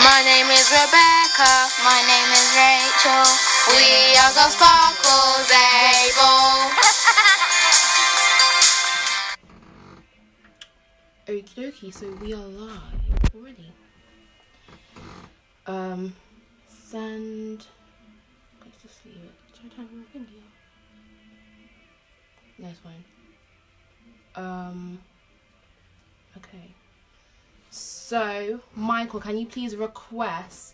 My name is Rebecca. My name is Rachel. We are GirlSparkles Abel. Okie dokie, so we are live already. Send. Let's just leave it. Should I turn on India? No, it's fine. Okay. So, Michael, can you please request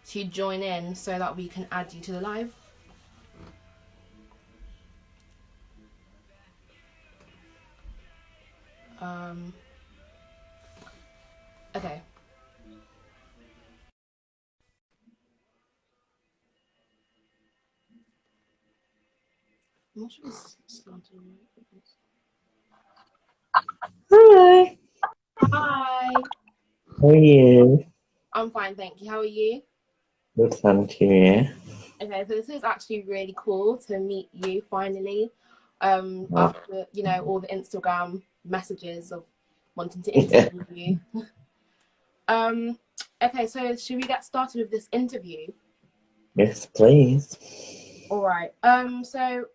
to join in so that we can add you to the live? Okay. I'm not sure it's slanted Hi. Hi. How are you? I'm fine, thank you. How are you? Good, thank you. Okay, so this is actually really cool to meet you finally. Oh. After, you know, all the Instagram messages of wanting to interview you. Okay, so should we get started with this interview? Yes, please. All right. So,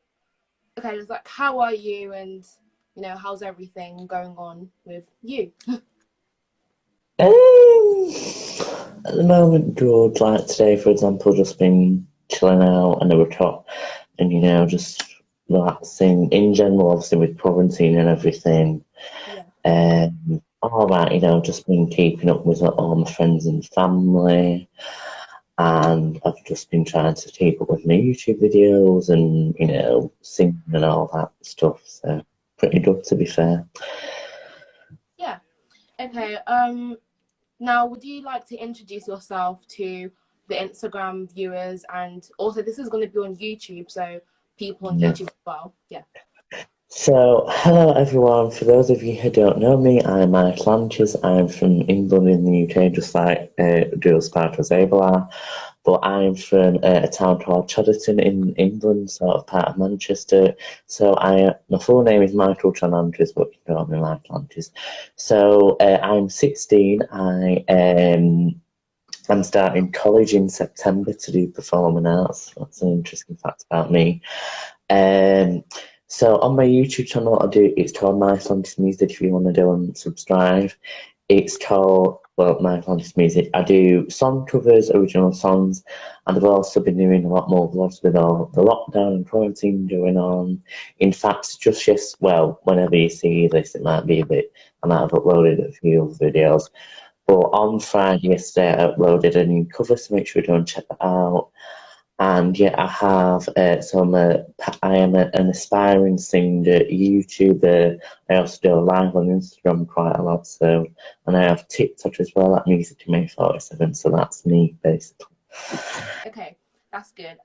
okay, it's like, how are you, and you know, how's everything going on with you? At the moment, good. Like today, for example, just been chilling out and over top, and just relaxing. In general, obviously with quarantine and everything. Yeah. All right, just been keeping up with all my friends and family. And I've just been trying to keep up with my YouTube videos and, singing and all that stuff. So pretty good, to be fair. Yeah. Okay. Now, would you like to introduce yourself to the Instagram viewers? And also, this is going to be on YouTube, so people on YouTube as well. Yeah. So, hello everyone. For those of you who don't know me, I'm Michael Ankers. I'm from England in the UK, just like GirlSparkles Abel are. But I'm from a town called Chadderton in England, sort of part of Manchester. So my full name is Michael John Ankers, but you can call me Michael Ankers. So I'm 16. I'm starting college in September to do performing arts. That's an interesting fact about me. So on my YouTube channel, it's called My Fantasy Music. If you want to go and subscribe, it's called My Fantasy Music. I do song covers, original songs, and I've also been doing a lot more vlogs with all the lockdown and quarantine going on. In fact, whenever you see this, it might be a bit. I might have uploaded a few videos, but on Friday yesterday, I uploaded a new cover, so make sure you go and check that out. And yeah, I have I am an aspiring singer, YouTuber. I also do a live on Instagram quite a lot, and I have TikTok as well at Music to May 47. So that's me basically. Okay, that's good.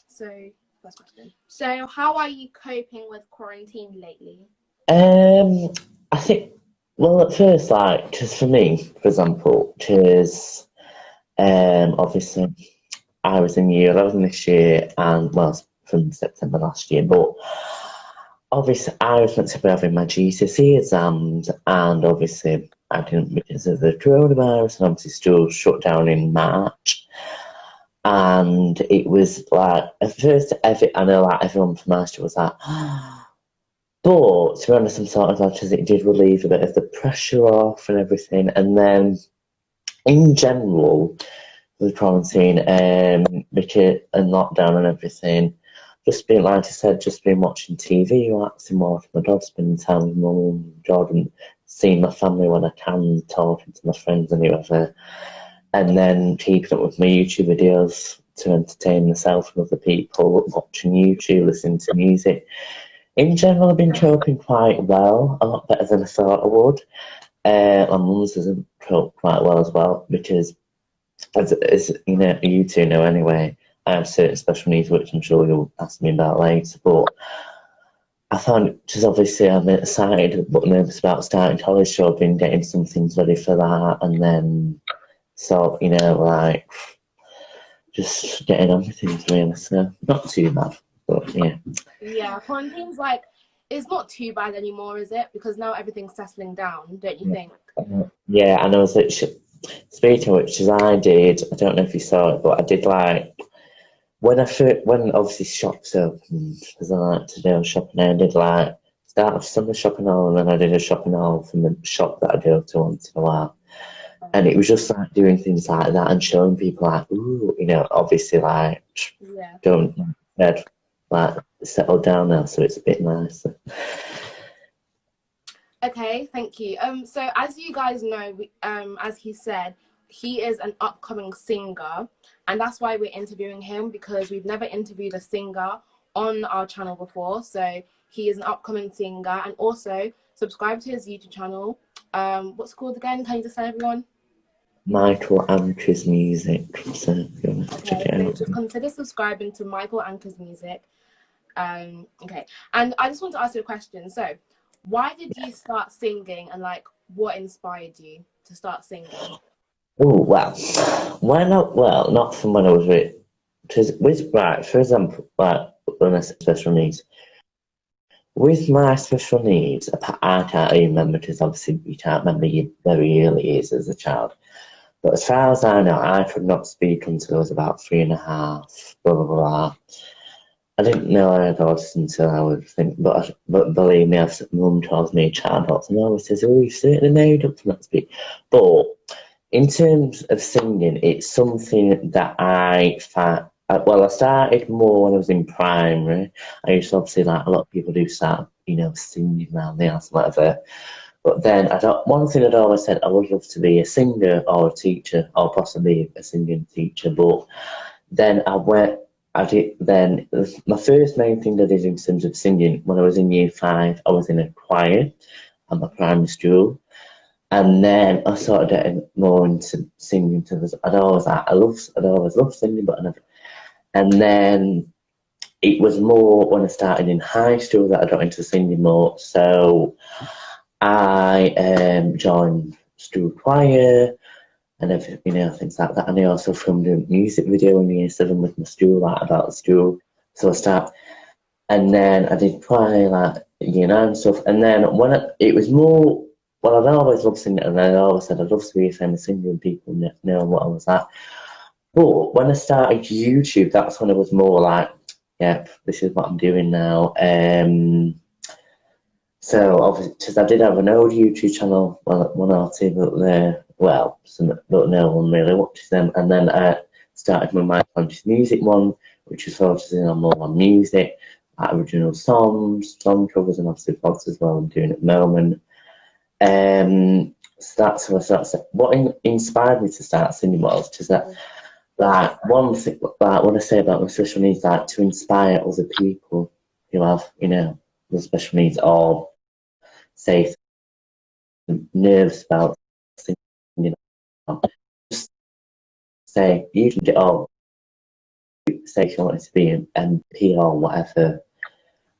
So first question. So, how are you coping with quarantine lately? I think at first, because for me, for example, because obviously. I was in year 11 this year, and from September last year, but obviously I was meant to be having my GCSE exams, and obviously I didn't because of the coronavirus, and obviously school shut down in March. And it was like, at first, I know everyone from last year was like, but to be honest, I'm sort of glad because it did relieve a bit of the pressure off and everything. And then in general, the quarantine, because and lockdown and everything. Just been, like I said, just been watching TV, relaxing, watching my dog, spending time with mum and Jordan, seeing my family when I can, talking to my friends and whoever, and then keeping up with my YouTube videos to entertain myself and other people, watching YouTube, listening to music. In general, I've been coping quite well, a lot better than I thought I would. My mum's hasn't coped quite well as well, because as you two know anyway, I have certain special needs, which I'm sure you'll ask me about later. But I found, just obviously, I'm excited but nervous about starting college, so I've been getting some things ready for that, and then just getting on with things really. So not too bad, but yeah. Yeah, quarantine's it's not too bad anymore, is it? Because now everything's settling down, don't you think? Yeah, I know. speaking of which, as I don't know if you saw it, but I did like, when obviously shops opened, as I like to do shopping, I did like, start off summer shopping haul, and then I did a shopping haul from the shop that I go to once in a while. And it was just like doing things like that and showing people like, ooh, you know, obviously like, Yeah. don't like settle down now, so it's a bit nicer. Okay, thank you. So as you guys know, as he said, he is an upcoming singer, and that's why we're interviewing him, because we've never interviewed a singer on our channel before. So he is an upcoming singer, and also subscribe to his YouTube channel. What's it called again? Can you just tell everyone? Michael Ankers music. So if you want to check it Okay, so out. just consider subscribing to Michael Ankers music. Okay, and I just want to ask you a question. So, why did you start singing, and like, what inspired you to start singing? Oh well, why not? Well, not from when I was with right. For example, like when I say special needs, with my special needs, I can't even remember, because obviously you can't remember your very early years as a child. But as far as I know, I could not speak until I was about 3.5. Blah blah blah. I didn't know I had autism until I would think, but believe me, mum tells me chatbots, and always says, "Oh, you certainly made up for that speak." But in terms of singing, it's something that I find. Well, I started more when I was in primary. I used to obviously, like a lot of people do, start, you know, singing around the house, whatever. But then one thing I'd always said, I would love to be a singer or a teacher, or possibly a singing teacher. But then my first main thing I did in terms of singing, when I was in year 5, I was in a choir at my primary school. And then I started getting more into singing. I'd always loved singing, but I never. And then it was more when I started in high school that I got into singing more. So I joined school choir and everything, you know, things like that. And I also filmed a music video in year 7 with my school, like about the school. So and then I did choir, like, you know, and stuff. And then it was more, well, I'd always loved singing, and I always said I'd love to be a famous singer and people know what I was at. But when I started YouTube, that's when I was more like, yeah, this is what I'm doing now. So obviously, because I did have an old YouTube channel, well, one or two, but no one really watches them. And then I started with my music one, which is focusing on more on music, like original songs, song covers, and obviously vlogs as well. I'm doing at the moment. So that's what I started. What inspired me to start singing was just that, like, one thing, like what I say about my special needs, like to inspire other people who have, you know, the special needs, or say nervous about singing, you know, just say you can do all. Say if you wanted to be an MP or whatever,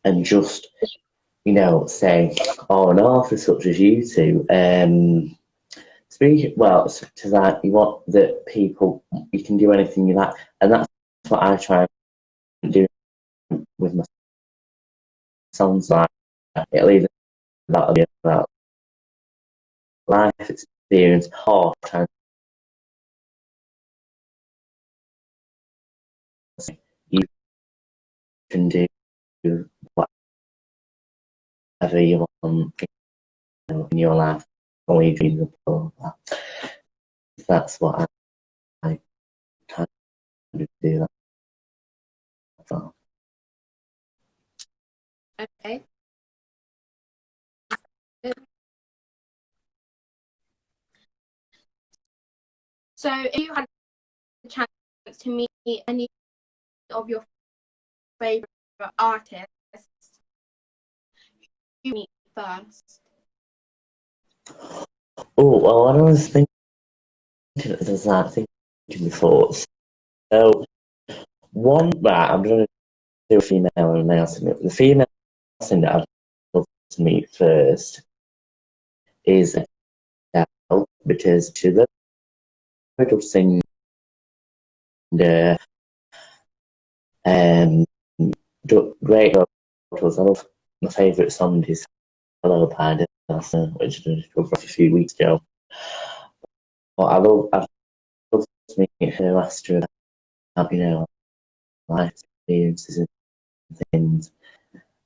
and just, you know, say, oh, an author such as you two, speak well, to that, you want that people, you can do anything you like, and that's what I try and do with my songs. Like, it'll either be about life experience, or trying to say you can do whatever you want, you know, in your life, or you dream of. That's what I try to do. That's all. Okay. So, if you had the chance to meet any of your favorite artists, you meet first. Oh, well, when I was thinking of that, thinking before, so I'm going to do a female and a male singer. The female singer I'd love to meet first is Adele, because she's a very good singer. Um, Great vocals. I love, my favourite song is Hello Pie, which I discovered a few weeks ago. I'd love to meet her, ask her about, you know, life experiences and things.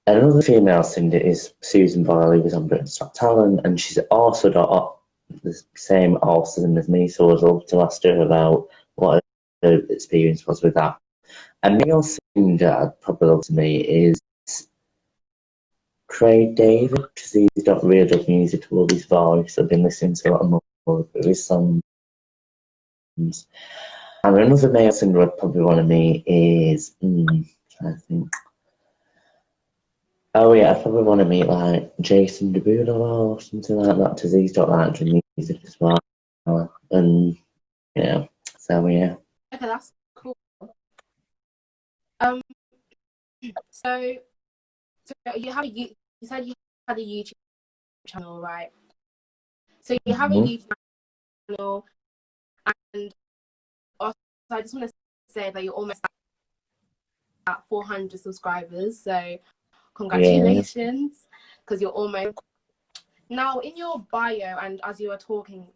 And another female singer is Susan Boyle, who was on Britain's Got Talent, and she's also got the same autism as me, so I'd love to ask her about what her experience was with that. A male singer I'd probably love to meet is Craig David, because he's got really good music to love his voice. I've been listening to a lot more of his songs. And another male singer I'd probably want to meet is, I think. Oh yeah, I probably want to meet like Jason Derulo or something like that, because he's got like good music as well. And yeah, so yeah. Okay, that's cool. Um, so you have you said you had a YouTube channel, right? So you have a YouTube channel, and also I just want to say that you're almost at 400 subscribers. So congratulations, because you're almost. Now in your bio and as you were talking,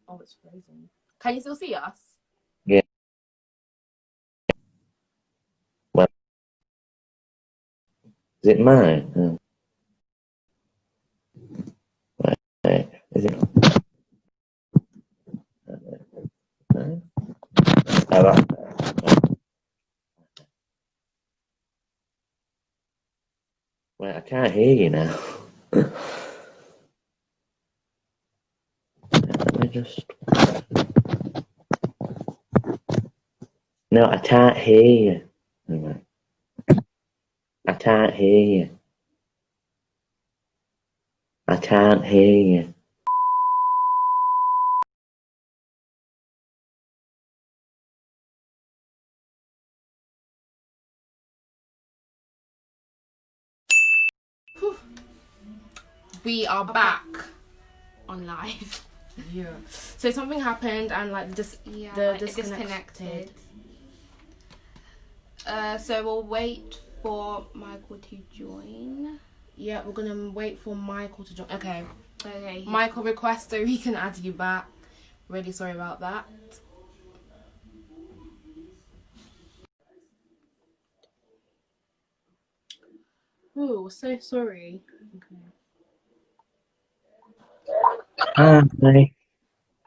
oh, it's frozen. Can you still see us? Yeah. Well, is it mine? Right. Is it? No? Oh, right. Wait, I can't hear you now. Let me just. No, I can't hear you. Right. I can't hear you. I can't hear you. We are back on live. Yeah. So something happened and like the disconnected. So we'll wait for Michael to join. Yeah, we're gonna wait for Michael to join. Okay. Michael, request so we can add you back. Really sorry about that. Oh, so sorry. Hi.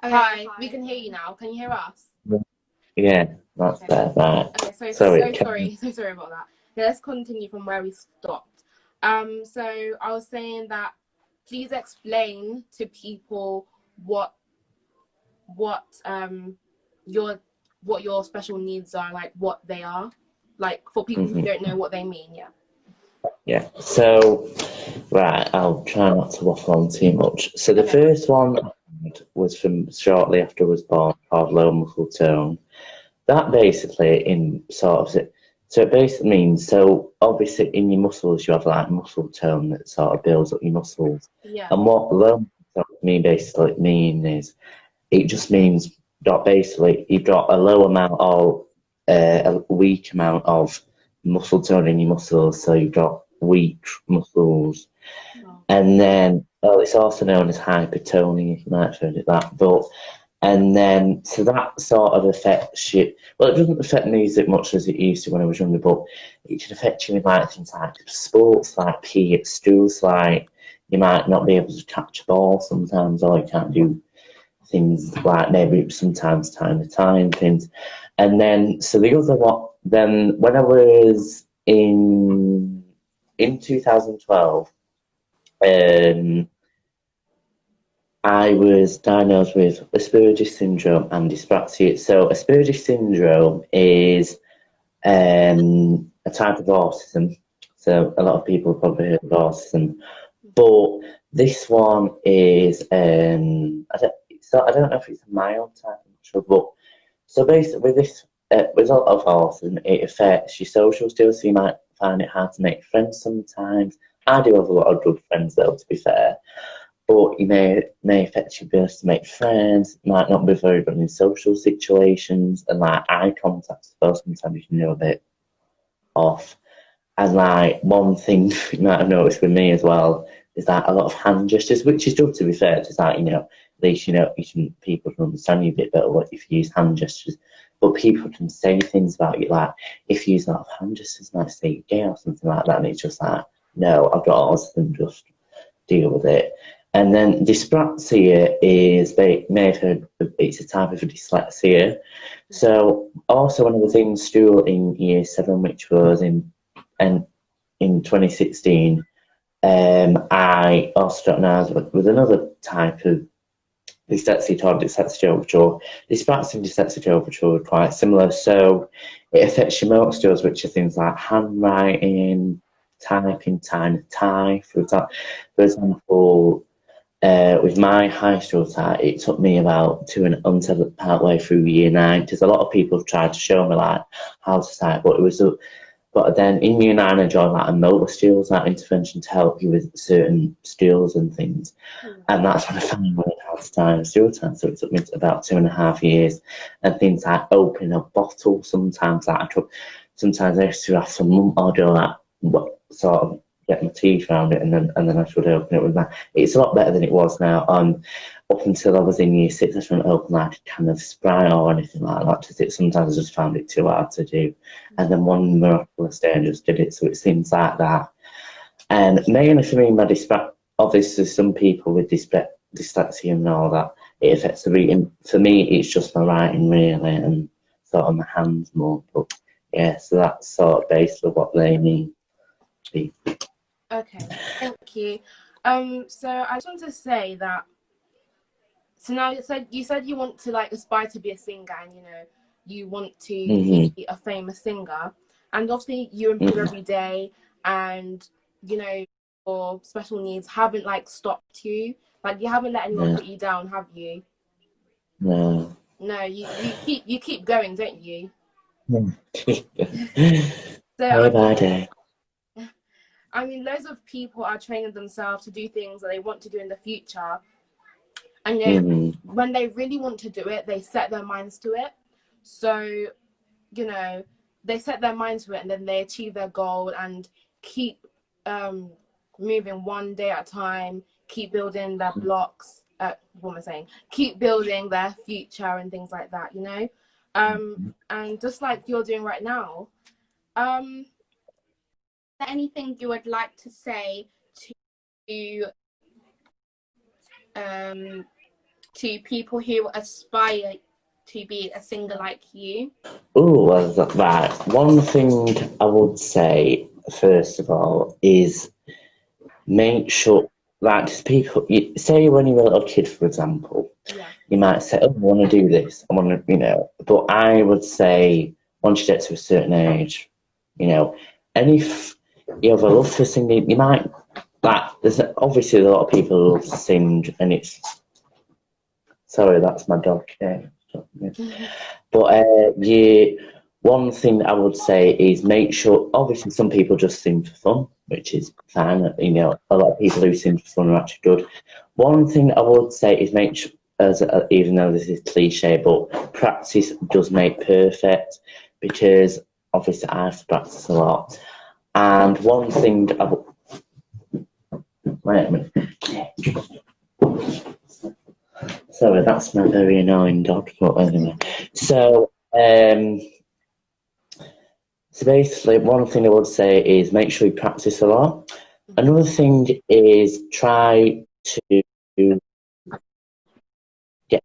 Hi, we can hear you now. Can you hear us? Yeah, that's better. Right. Okay, so sorry about that. Okay, let's continue from where we stopped. So I was saying that please explain to people what your special needs are, like what they are, like for people who don't know what they mean. Yeah. So, right, I'll try not to waffle on too much. So the first one was from shortly after I was born, called low muscle tone. That basically so it basically means, so obviously in your muscles you have like muscle tone that sort of builds up your muscles. Yeah. And what low muscle tone basically mean is, it just means that basically you've got a low amount or a weak amount of muscle tone in your muscles, so you've got weak muscles. And then, it's also known as hypertonia, you might have heard of that. And then, so that sort of affects you. Well, it doesn't affect music much as it used to when I was younger, but it can affect you in like things like sports, like pee at stools, like you might not be able to catch a ball sometimes, or you can't do things like maybe sometimes time to time things. And then, so the other one, then when I was in 2012, I was diagnosed with Asperger's syndrome and dyspraxia. So Asperger's syndrome is a type of autism. So a lot of people have probably heard of autism, but this one is I don't know if it's a mild type. I'm not sure, but so basically this with a lot of autism, it affects your social skills. So you might find it hard to make friends sometimes. I do have a lot of good friends though, to be fair. But you may affect your ability to make friends, might not be very good in social situations, and like eye contact as well, sometimes you can know a bit off. And like one thing you might have noticed with me as well is that a lot of hand gestures, which is good to be fair, is that, you know, least people can understand you a bit better if you use hand gestures. But people can say things about you, like if you use a lot of hand gestures, like say you're gay or something like that, and it's just like, no, I've got autism, just deal with it. And then dyspraxia is it's a type of dyslexia. So also when I was in school in year 7, which was in 2016, I also diagnosed with another type of dyslexia called dyslexia overture. Dyspraxia and dyslexia overture are quite similar. So it affects your motor skills, which are things like handwriting, typing, tying a tie. For example, with my high school type, it took me about until part way through year 9, because a lot of people have tried to show me like how to type, but then in year 9 I joined like a motor skills like intervention to help you with certain skills and things, and that's when I finally learned how to type still time. So it took me about 2.5 years, and things like opening a bottle. Sometimes I used to have some mum or do that, sort of get my teeth around it, and then I should open it with that. It's a lot better than it was now. Up until I was in year 6, I shouldn't open like a can of Sprite or anything like that, because sometimes I just found it too hard to do. And then one miraculous day I just did it, so it seems like that. And mainly for me, obviously some people with dyslexia and all that, it affects the reading. For me, it's just my writing really, and sort of my hands more. But yeah, so that's sort of basically what they mean. Okay, thank you. So I just want to say that. So now you said you want to like aspire to be a singer, and you want to be a famous singer, and obviously you improve every day, and your special needs haven't like stopped you. Like you haven't let anyone put you down, have you? No. No, you keep going, don't you? Day So by day. I mean, loads of people are training themselves to do things that they want to do in the future. And when they really want to do it, they set their minds to it. So, they set their minds to it, and then they achieve their goal and keep moving one day at a time, keep building their blocks. What am I saying? Keep building their future and things like that, And just like you're doing right now, is there anything you would like to say to people who aspire to be a singer like you? Oh, well, right. One thing I would say, first of all, is make sure that people, say when you're a little kid, for example, you might say, oh, I want to do this, I want to, but I would say once you get to a certain age, and if you have a love for singing, you might, there's obviously a lot of people who love to sing, and sorry, that's my dog. But one thing I would say is make sure, obviously some people just sing for fun, which is fine. A lot of people who sing for fun are actually good. One thing I would say is make sure, even though this is cliche, but practice does make perfect, because obviously I have to practice a lot. And one thing I would, wait a minute. Sorry, that's my very annoying dog, but anyway. So basically, one thing I would say is make sure you practice a lot. Another thing is try to get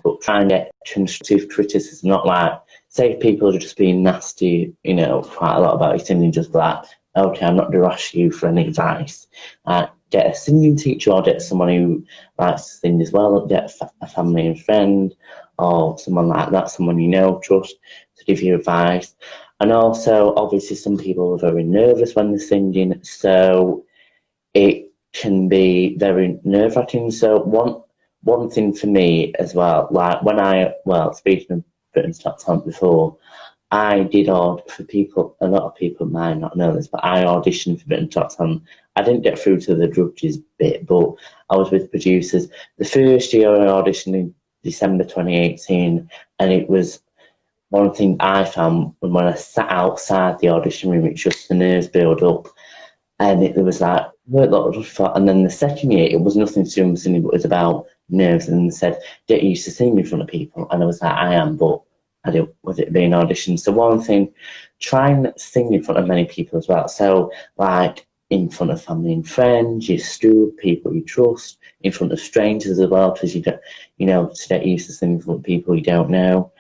but try and get constructive criticism, not like, say people are just being nasty, quite a lot about your singing, just like, okay, I'm not going to ask you for any advice. Get a singing teacher, or get someone who likes to sing as well, get a family and friend, or someone like that, someone trust, to give you advice. And also, obviously, some people are very nervous when they're singing, so it can be very nerve-wracking. So one thing for me as well, like speaking of Britain's Top Talent before, I did for people, a lot of people might not know this, but I auditioned for Britain's Top Talent. I didn't get through to the judges bit, but I was with producers. The first year I auditioned in December 2018, and it was one thing I found when I sat outside the audition room, it's just the nerves build up. And there was like, and then the second year, it was nothing to do with singing, but it was about nerves. And they said, get used to singing in front of people. And I was like, I am, but I don't, with it being audition. So one thing, try and sing in front of many people as well. So like in front of family and friends, your steward, people you trust, in front of strangers as well, because you don't, you know, to get used to singing in front of people you don't know.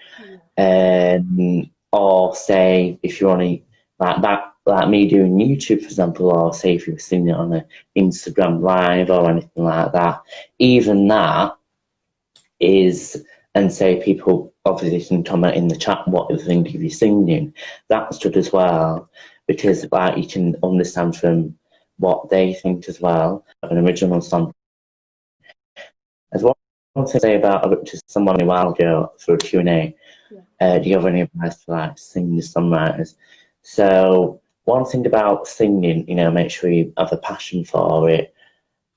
Or say if you're on a like that, like me doing YouTube, for example, or say if you were singing it on an Instagram live or anything like that, even that is, and say people obviously can comment in the chat what they think of you singing. That's good as well, because like you can understand from what they think as well. An original song. As well, one thing to say about just someone a while ago for a Q&A. Do you have any advice for like singers, songwriters? So one thing about singing, you know, make sure you have a passion for it,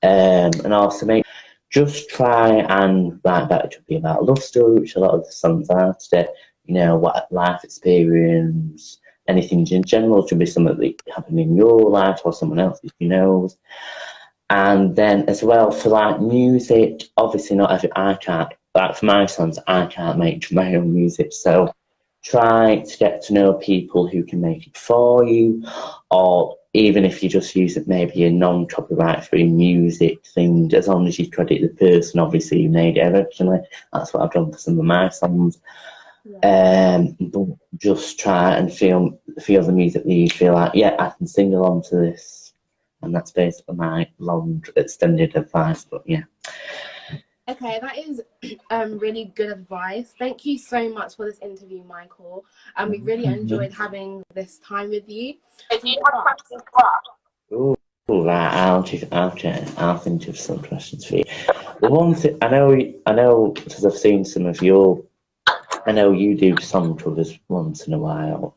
and also just try and write better to be about a love story, which a lot of the songs are today. You know, what life experience, anything in general should be something that happened in your life or someone else's, you know. And then as well for like music, obviously not every I can't, like for my songs, I can't make my own music. So try to get to know people who can make it for you, or even if you just use it maybe a non-copyright free music thing, as long as you credit the person obviously who made it originally. That's what I've done for some of my songs. But just try and feel the music that you feel like, yeah, I can sing along to this. And that's basically my long extended advice, but yeah. Okay, that is really good advice. Thank you so much for this interview, Michael. We really enjoyed having this time with you. Ooh, right, I'll think of some questions for you. The one thing I know because I've seen some of your, I know you do song covers once in a while.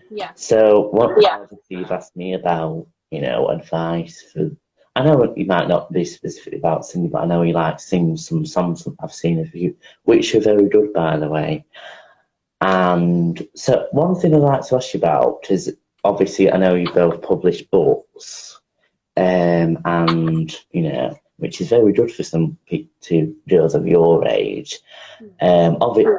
Yeah. So what you've asked me about, you know, advice for, I know you might not be specifically about singing, but I know you like sing some songs that I've seen of you, which are very good, by the way. And so one thing I'd like to ask you about is, obviously, I know you both publish books, and, you know, which is very good for some girls of your age. Obviously,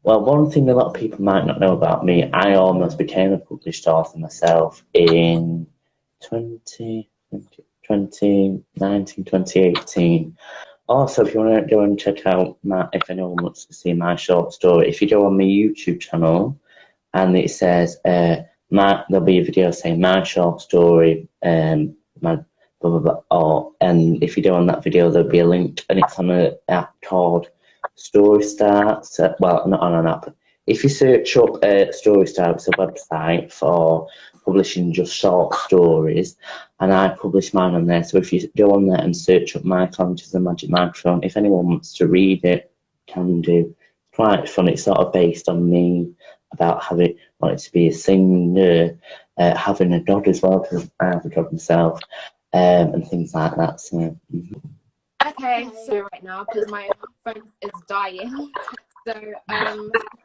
well, one thing a lot of people might not know about me, I almost became a published author myself in 2019, 2018. Also, if you want to go and check out if anyone wants to see my short story, if you go on my YouTube channel and it says, there'll be a video saying my short story, my blah, blah, blah, and if you go on that video, there'll be a link, and it's on an app called Story Start. Well, not on an app. If you search up Story Start, it's a website for publishing just short stories, and I publish mine on there. So if you go on there and search up Michael Ankers the Magic Microphone, if anyone wants to read it, can do. It's quite fun. It's sort of based on me about wanting to be a singer, having a dog as well, because I have a dog myself, and things like that. So. Okay, so right now because my phone is dying. So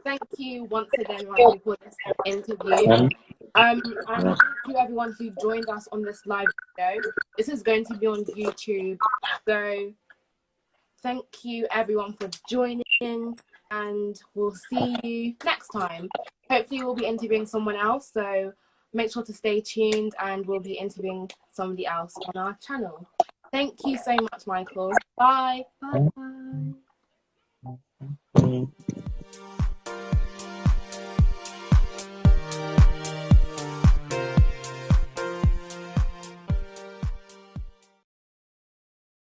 thank you once again, Michael, for this interview. And thank you everyone who joined us on this live video. This is going to be on YouTube. So thank you everyone for joining, and we'll see you next time. Hopefully we'll be interviewing someone else, so make sure to stay tuned, and we'll be interviewing somebody else on our channel. Thank you so much, Michael. Bye. Bye.